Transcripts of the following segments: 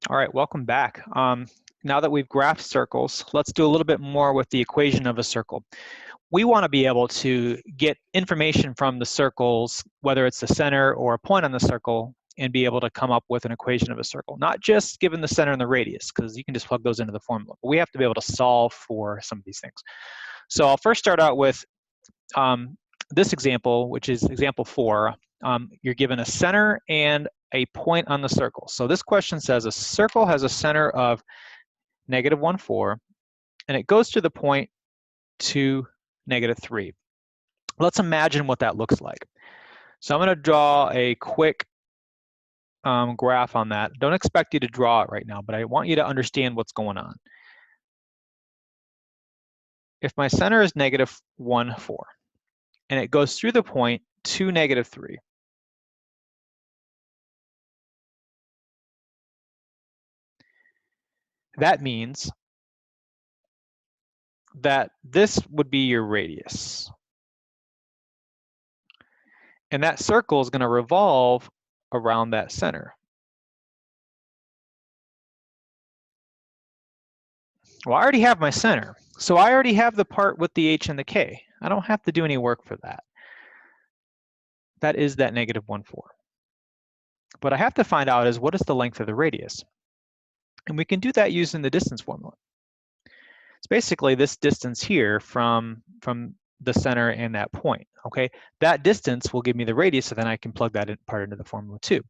All right, welcome back. Now that we've graphed circles, let's do a little bit more with the equation of a circle. We want to be able to get information from the circles, whether it's the center or a point on the circle, and be able to come up with an equation of a circle. Not just given the center and the radius, because you can just plug those into the formula, but we have to be able to solve for some of these things. So I'll first start out with this example, which is example 4. You're given a center and a point on the circle. So this question says a circle has a center of -1, 4, and it goes to the point 2, -3. Let's imagine what that looks like. So I'm going to draw a quick graph on that. Don't expect you to draw it right now, but I want you to understand what's going on. If my center is -1, 4, and it goes through the point 2, -3, that means that this would be your radius. And that circle is going to revolve around that center. Well, I already have my center, so I already have the part with the h and the k. I don't have to do any work for that. That is that -1, 4. What I have to find out is what is the length of the radius? And we can do that using the distance formula. It's basically this distance here from the center and that point, okay? That distance will give me the radius, so then I can plug that part into the formula too.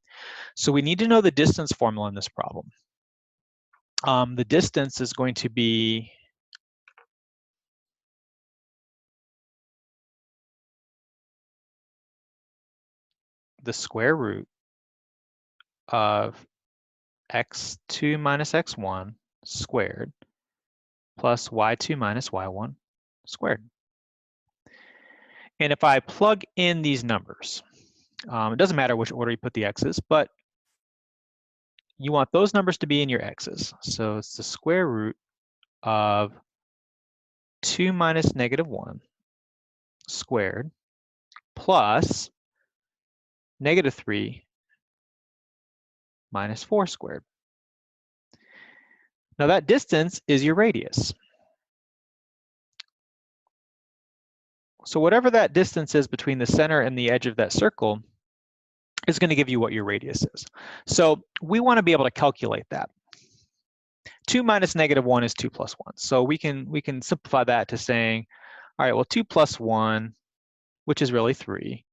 So we need to know the distance formula in this problem. The distance is going to be the square root of x2 minus x1 squared plus y2 minus y1 squared. And if I plug in these numbers, it doesn't matter which order you put the x's, but you want those numbers to be in your x's. So it's the square root of 2 minus -1 squared plus -3 minus 4 squared. Now that distance is your radius. So whatever that distance is between the center and the edge of that circle is going to give you what your radius is. So we want to be able to calculate that. 2 minus -1 is 2 plus 1. So we can simplify that to saying, all right, well, 2 plus 1, which is really 3.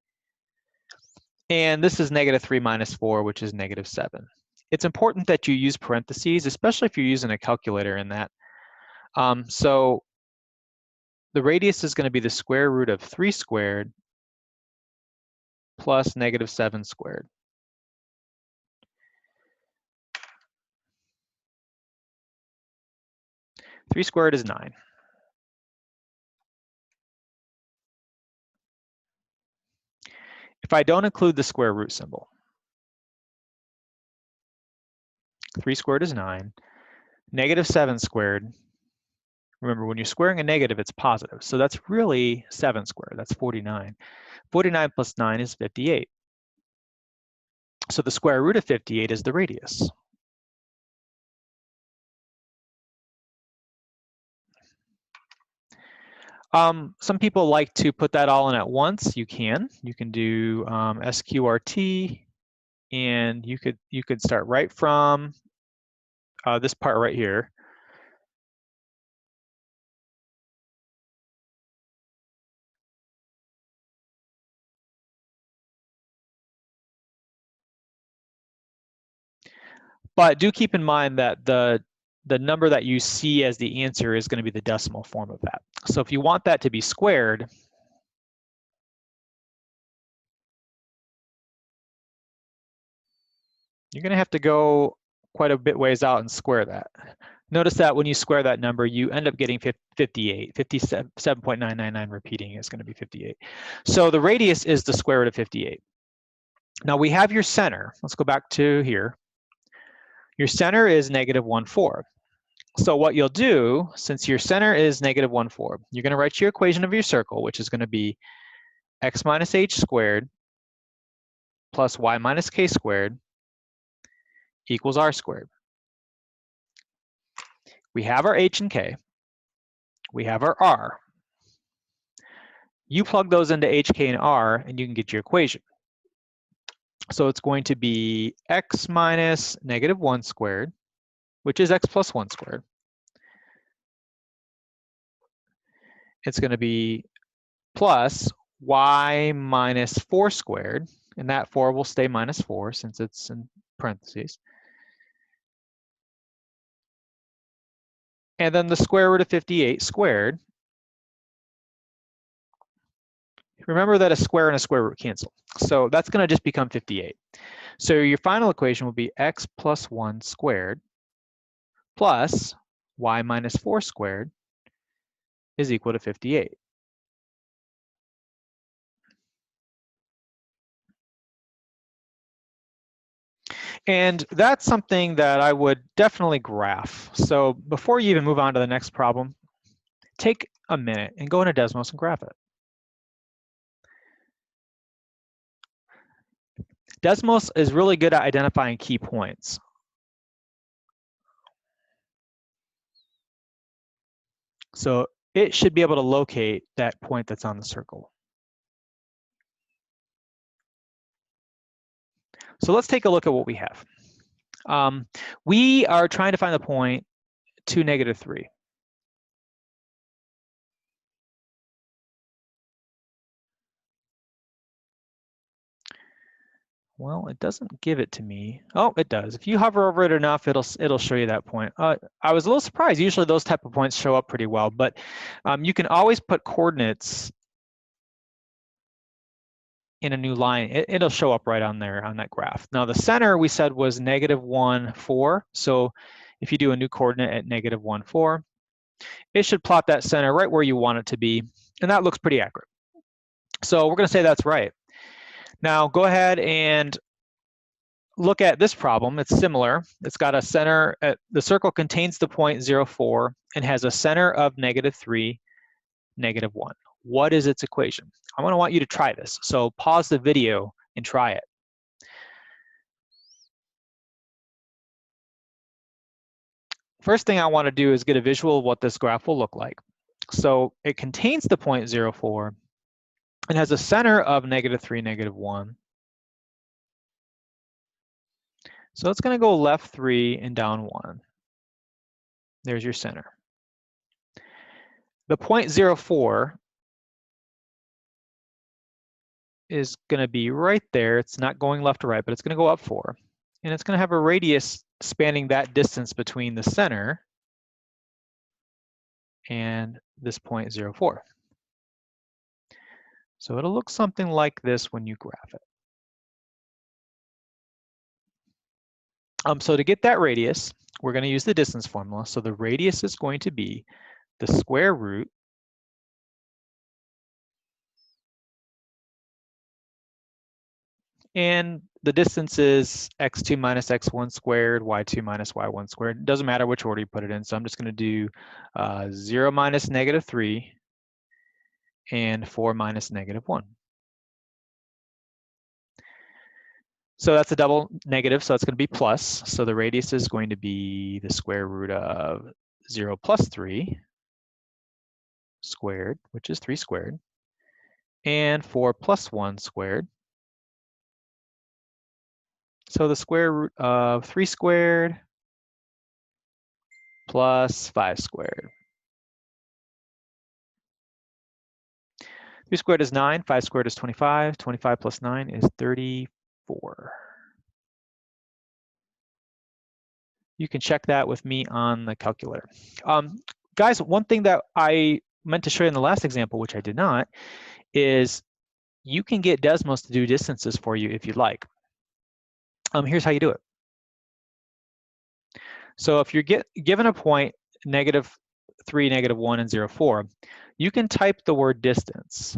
And this is -3 minus 4, which is -7. It's important that you use parentheses, especially if you're using a calculator in that. So the radius is going to be the square root of 3 squared plus -7 squared. Three squared is 9. If I don't include the square root symbol, 3 squared is 9. -7 squared, remember when you're squaring a negative, it's positive. So that's really 7 squared, that's 49. 49 plus 9 is 58. So the square root of 58 is the radius. Some people like to put that all in at once. You can do SQRT, and you could start right from this part right here. But do keep in mind that the number that you see as the answer is going to be the decimal form of that. So if you want that to be squared, you're going to have to go quite a bit ways out and square that. Notice that when you square that number, you end up getting 58. 57.999 repeating is going to be 58. So the radius is the square root of 58. Now we have your center. Let's go back to here. Your center is -1, 4. So what you'll do, since your center is -1, 4, you're going to write your equation of your circle, which is going to be x minus h squared plus y minus k squared equals r squared. We have our h and k. We have our r. You plug those into h, k, and r, and you can get your equation. So it's going to be x minus negative 1 squared, which is x plus 1 squared. It's going to be plus y minus 4 squared, and that 4 will stay minus 4 since it's in parentheses. And then the square root of 58 squared. Remember that a square and a square root cancel. So that's going to just become 58. So your final equation will be x plus 1 squared plus y minus 4 squared is equal to 58. And that's something that I would definitely graph. So before you even move on to the next problem, take a minute and go into Desmos and graph it. Desmos is really good at identifying key points. So it should be able to locate that point that's on the circle. So let's take a look at what we have. We are trying to find the point 2, negative 3. Well, it doesn't give it to me. Oh, it does. If you hover over it enough, it'll show you that point. I was a little surprised. Usually those type of points show up pretty well, but you can always put coordinates in a new line. It'll show up right on there on that graph. Now the center we said was negative 1, 4. So if you do a new coordinate at negative 1, 4, it should plot that center right where you want it to be, and that looks pretty accurate. So we're going to say that's right. Now go ahead and look at this problem. It's similar. It's got a center, the circle contains the point 0, 4 and has a center of negative 3, negative 1. What is its equation? I want you to try this. So pause the video and try it. First thing I want to do is get a visual of what this graph will look like. So it contains the point 0, 4 and has a center of negative 3, negative 1. So it's going to go left 3 and down 1. There's your center. The point 0, 4 is going to be right there. It's not going left or right, but it's going to go up 4. And it's going to have a radius spanning that distance between the center and this point 0, 4. So it'll look something like this when you graph it. So to get that radius, we're going to use the distance formula. So the radius is going to be the square root and the distance is x2 minus x1 squared, y2 minus y1 squared. It doesn't matter which order you put it in. So I'm just going to do 0 minus negative 3 and 4 minus negative 1. So that's a double negative, so it's going to be plus. So the radius is going to be the square root of 0 plus 3 squared, which is 3 squared, and 4 plus 1 squared. So the square root of 3 squared plus 5 squared. 3 squared is 9, 5 squared is 25, 25 plus 9 is 34. You can check that with me on the calculator. Guys, one thing that I meant to show you in the last example, which I did not, is you can get Desmos to do distances for you if you'd like. Here's how you do it. So if you're given a point negative 3, negative 1, and 0, 4, you can type the word distance.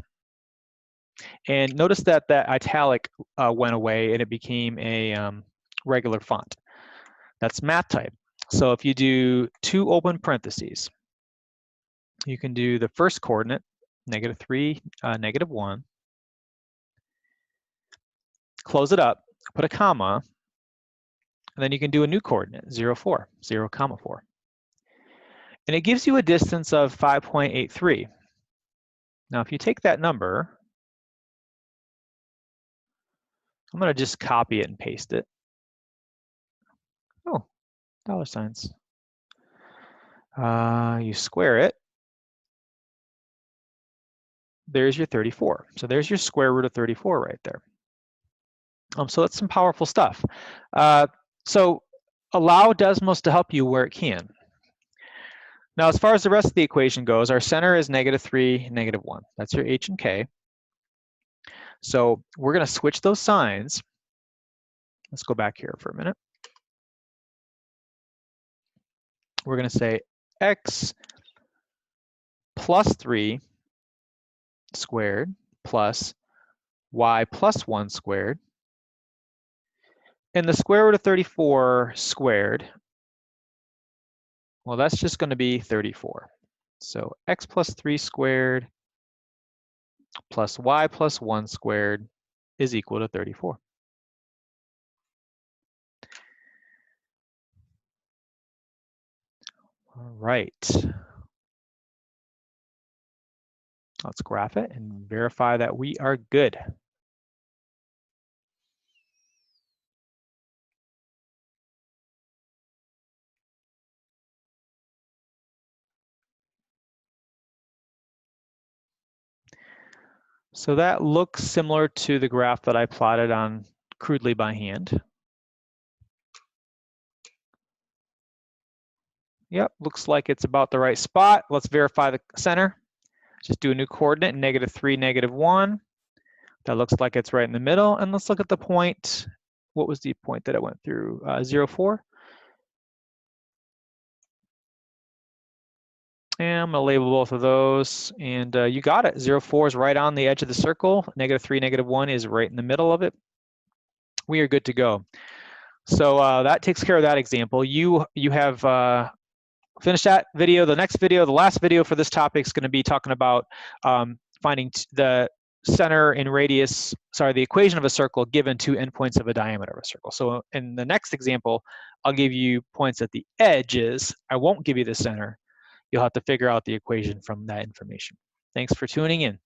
And notice that that italic went away and it became a regular font. That's math type. So if you do 2 open parentheses, you can do the first coordinate, negative 3, negative 1, close it up, put a comma, and then you can do a new coordinate, 0, 4, 0, comma 4. And it gives you a distance of 5.83. Now, if you take that number, I'm going to just copy it and paste it. Oh, dollar signs. You square it. There's your 34. So there's your square root of 34 right there. So that's some powerful stuff. So allow Desmos to help you where it can. Now, as far as the rest of the equation goes, our center is -3, -1. That's your h and k. So we're going to switch those signs. Let's go back here for a minute. We're going to say x plus 3 squared plus y plus 1 squared. And the square root of 34 squared, well, that's just going to be 34. So x plus 3 squared plus y plus 1 squared is equal to 34. All right. Let's graph it and verify that we are good. So that looks similar to the graph that I plotted on crudely by hand. Yep, looks like it's about the right spot. Let's verify the center. Just do a new coordinate, -3, -1. That looks like it's right in the middle. And let's look at the point. What was the point that it went through? 0, 4. And I'm gonna label both of those. And you got it. 0, 4 is right on the edge of the circle. -3, -1 is right in the middle of it. We are good to go. So that takes care of that example. You have finished that video. The next video, the last video for this topic is going to be talking about finding the center and radius, the equation of a circle given 2 endpoints of a diameter of a circle. So in the next example, I'll give you points at the edges. I won't give you the center. You'll have to figure out the equation from that information. Thanks for tuning in.